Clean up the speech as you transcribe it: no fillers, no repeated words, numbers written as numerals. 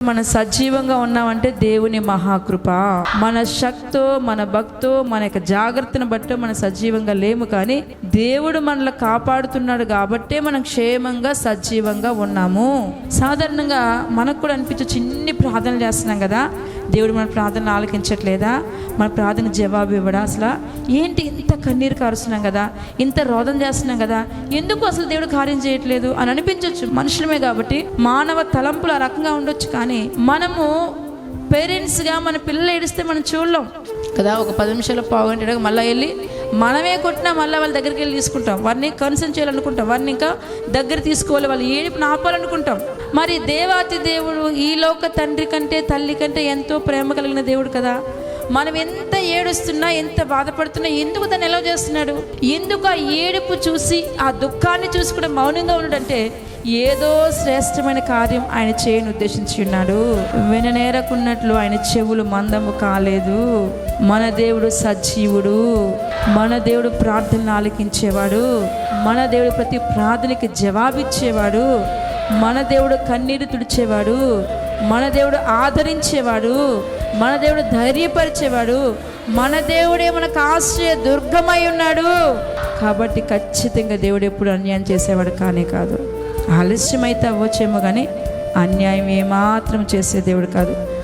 మనం సజీవంగా ఉన్నామంటే దేవుని మహాకృప. మన శక్తో మన భక్తో మన యొక్క జాగ్రత్తను బట్టి మనం సజీవంగా లేము, కానీ దేవుడు మనల్ని కాపాడుతున్నాడు కాబట్టే మనం క్షేమంగా సజీవంగా ఉన్నాము. సాధారణంగా మనకు కూడా అనిపించే చిన్ని ప్రార్థనలు చేస్తున్నాం కదా, దేవుడు మన ప్రార్థనలు ఆలకించట్లేదా, మన ప్రార్థన జవాబు ఇవ్వడా, అసలు ఏంటి ఇంత కన్నీరు కారుస్తున్నాం కదా, ఇంత రోదన చేస్తున్నాం కదా, ఎందుకు అసలు దేవుడు కార్యం చేయట్లేదు అని అనిపించవచ్చు. మనుషులమే కాబట్టి మానవ తలంపులు ఆ రకంగా ఉండొచ్చు, కానీ మనము పేరెంట్స్గా మన పిల్లలు ఏడిస్తే మనం చూడలేం కదా. ఒక 10 నిమిషాలు పావుగంట మళ్ళీ వెళ్ళి మనమే కొట్టినా మళ్ళీ వాళ్ళ దగ్గరికి వెళ్ళి తీసుకుంటాం, వారిని కన్సర్న్ చేయాలనుకుంటాం, వారిని ఇంకా దగ్గర తీసుకోవాలి, వాళ్ళు ఏడుపుని ఆపాలనుకుంటాం. మరి దేవాతి దేవుడు ఈ లోక తండ్రి కంటే తల్లి కంటే ఎంతో ప్రేమ కలిగిన దేవుడు కదా. మనం ఎంత ఏడుస్తున్నా ఎంత బాధపడుతున్నా ఎందుకు దాన్ని ఎలా చేస్తున్నాడు, ఎందుకు ఆ ఏడుపు చూసి ఆ దుఃఖాన్ని చూసి కూడా మౌనంగా ఉన్నాడంటే ఏదో శ్రేష్టమైన కార్యం ఆయన చేయని ఉద్దేశించి ఉన్నాడు. విననేరకున్నట్లు ఆయన చెవులు మందము కాలేదు. మన దేవుడు సజీవుడు, మన దేవుడు ప్రార్థనలు ఆలకించేవాడు, మన దేవుడు ప్రతి ప్రార్థనకి జవాబిచ్చేవాడు, మన దేవుడు కన్నీరు తుడిచేవాడు, మన దేవుడు ఆదరించేవాడు, మన దేవుడు ధైర్యపరిచేవాడు, మన దేవుడే మనకు ఆశ్రయ దుర్గమై ఉన్నాడు. కాబట్టి ఖచ్చితంగా దేవుడు ఎప్పుడు అన్యాయం చేసేవాడు కానే కాదు. ఆలస్యం అయితే అవ్వచ్చేమో కానీ అన్యాయం ఏమాత్రం చేసే దేవుడు కాదు.